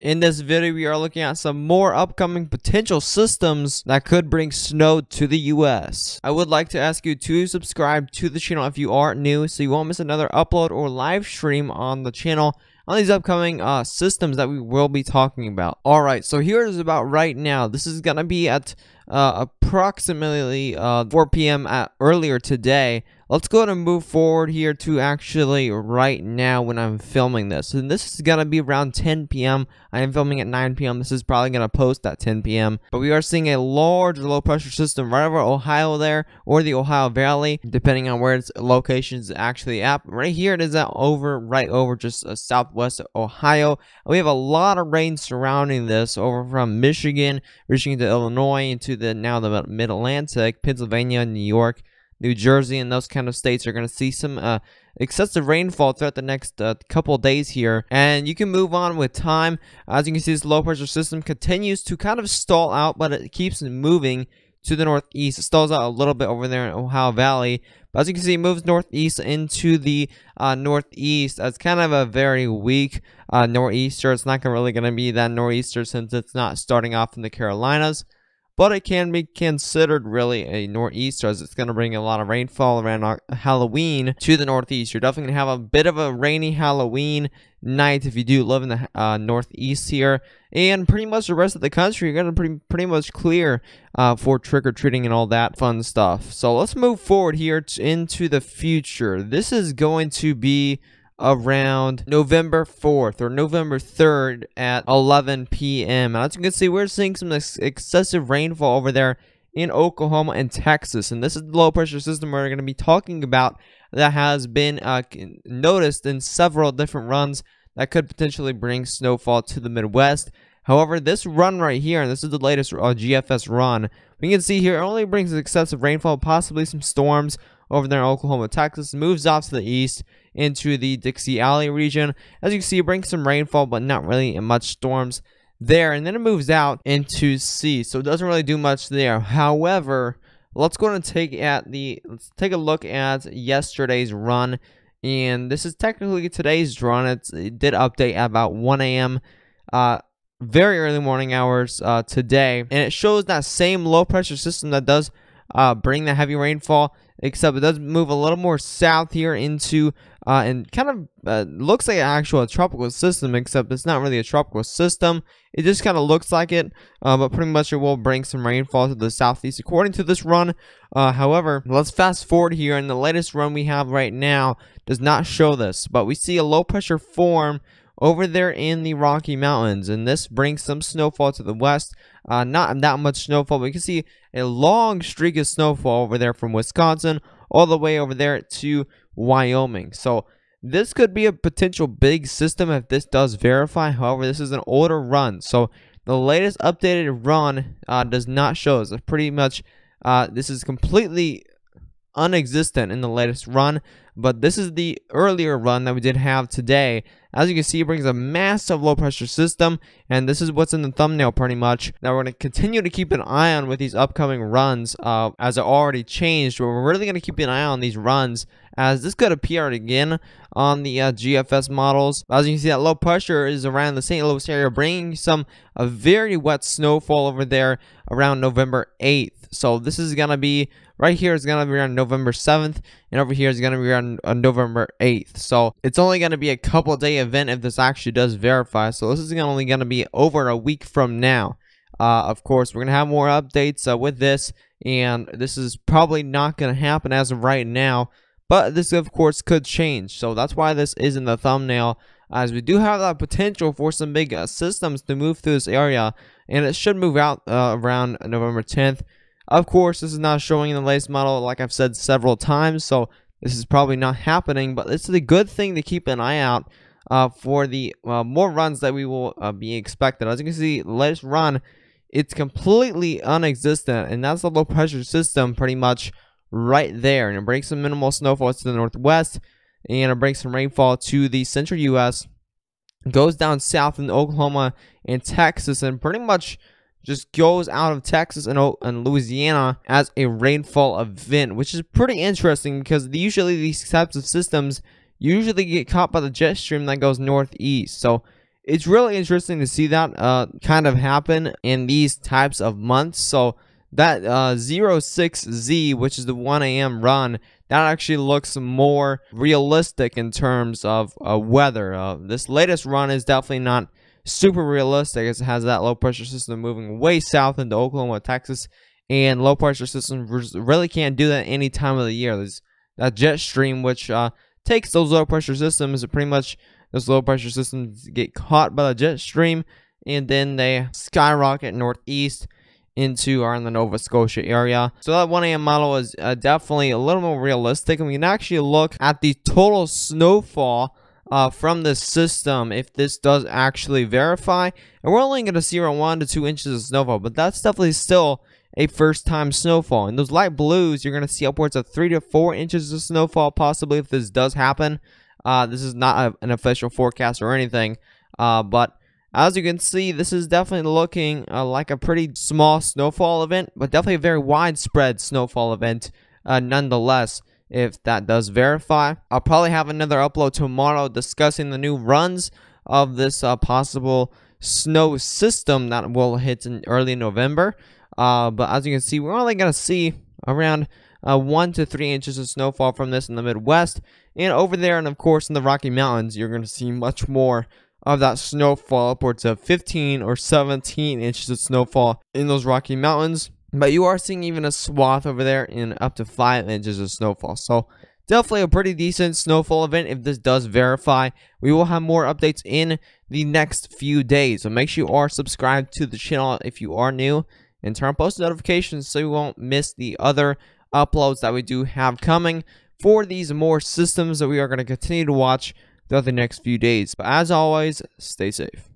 In this video, we are looking at some more upcoming potential systems that could bring snow to the US. I would like to ask you to subscribe to the channel if you are new so you won't miss another upload or live stream on the channel on these upcoming systems that we will be talking about. Alright, so here is about right now. This is going to be at approximately 4 p.m. earlier today. Let's go ahead and move forward here to actually right now when I'm filming this. And this is going to be around 10 p.m. I am filming at 9 p.m. This is probably going to post at 10 p.m. But we are seeing a large low pressure system right over Ohio there, or the Ohio Valley, depending on where its location is actually at. Right here it is at right over just southwest of Ohio. And we have a lot of rain surrounding this over from Michigan, reaching into Illinois, into the mid-Atlantic, Pennsylvania, New York, New Jersey, and those kind of states are going to see some excessive rainfall throughout the next couple days here. And you can move on with time. As you can see, this low pressure system continues to kind of stall out, but it keeps moving to the northeast. It stalls out a little bit over there in Ohio Valley, but as you can see, it moves northeast into the northeast. It's kind of a very weak nor'easter. It's not really going to be that nor'easter since it's not starting off in the Carolinas, but it can be considered really a nor'easter, as it's going to bring a lot of rainfall around Halloween to the northeast. You're definitely going to have a bit of a rainy Halloween night if you do live in the northeast here. And pretty much the rest of the country, you're going to pretty much clear for trick-or-treating and all that fun stuff. So let's move forward here into the future. This is going to be around November 4th or November 3rd at 11 p.m. And as you can see, we're seeing some excessive rainfall over there in Oklahoma and Texas. And this is the low pressure system we're going to be talking about that has been noticed in several different runs that could potentially bring snowfall to the Midwest. However, this run right here, and this is the latest GFS run, we can see here it only brings excessive rainfall, possibly some storms over there in Oklahoma, Texas, moves off to the east into the Dixie Alley region. As you can see, it brings some rainfall, but not really much storms there. And then it moves out into C, so it doesn't really do much there. However, let's go and take a look at yesterday's run. And this is technically today's run. It did update at about 1 a.m. Very early morning hours today. And it shows that same low pressure system that does bring the heavy rainfall, except it does move a little more south here into and kind of looks like an actual tropical system, except it's not really a tropical system. It just kind of looks like it, but pretty much it will bring some rainfall to the southeast according to this run. However, let's fast forward here, and the latest run we have right now does not show this, but we see a low pressure form over there in the Rocky Mountains, and this brings some snowfall to the west. Not that much snowfall, but you can see a long streak of snowfall over there from Wisconsin all the way over there to Wyoming. So this could be a potential big system if this does verify. However, this is an older run, so the latest updated run does not show. It's pretty much this is completely unexistent in the latest run, but this is the earlier run that we did have today. As you can see, it brings a massive low pressure system, and this is what's in the thumbnail pretty much. Now we're going to continue to keep an eye on with these upcoming runs as it already changed, but we're really going to keep an eye on these runs as this could appear again on the GFS models. As you can see, that low pressure is around the St. Louis area, bringing some very wet snowfall over there around November 8th. So this is going to be right here is going to be around November 7th, and over here is going to be around November 8th. So it's only going to be a couple day event if this actually does verify. So this is only going to be over a week from now. Of course, we're going to have more updates with this, and this is probably not going to happen as of right now, but this of course could change. So that's why this is in the thumbnail, as we do have that potential for some big systems to move through this area, and it should move out around November 10th. Of course, this is not showing in the latest model, like I've said several times, so this is probably not happening, but it's a good thing to keep an eye out for the more runs that we will be expected. As you can see, the latest run, it's completely unexistent, and that's the low pressure system pretty much right there. And it brings some minimal snowfall to the northwest, and it brings some rainfall to the central U.S., goes down south in Oklahoma and Texas, and pretty much just goes out of Texas and Louisiana as a rainfall event, which is pretty interesting because usually these types of systems usually get caught by the jet stream that goes northeast. So it's really interesting to see that kind of happen in these types of months. So that 06Z, which is the 1 a.m. run, that actually looks more realistic in terms of weather. This latest run is definitely not super realistic, as it has that low pressure system moving way south into Oklahoma, Texas, and low pressure systems really can't do that any time of the year. There's that jet stream, which takes those low pressure systems, and pretty much those low pressure systems get caught by the jet stream, and then they skyrocket northeast into our in the Nova Scotia area. So that 1 a.m. model is definitely a little more realistic, and we can actually look at the total snowfall from this system if this does actually verify. And we're only going to see around 1 to 2 inches of snowfall, but that's definitely still a first time snowfall. In those light blues, you're going to see upwards of 3 to 4 inches of snowfall possibly if this does happen. This is not an official forecast or anything, but as you can see, this is definitely looking like a pretty small snowfall event, but definitely a very widespread snowfall event nonetheless, if that does verify. I'll probably have another upload tomorrow discussing the new runs of this possible snow system that will hit in early November. But as you can see, we're only going to see around 1 to 3 inches of snowfall from this in the Midwest. And over there, and of course in the Rocky Mountains, you're going to see much more of that snowfall, upwards of 15 or 17 inches of snowfall in those Rocky Mountains. But you are seeing even a swath over there in up to 5 inches of snowfall. So definitely a pretty decent snowfall event if this does verify. We will have more updates in the next few days. So make sure you are subscribed to the channel if you are new, and turn on post notifications so you won't miss the other uploads that we do have coming for these more systems that we are going to continue to watch throughout the next few days. But as always, stay safe.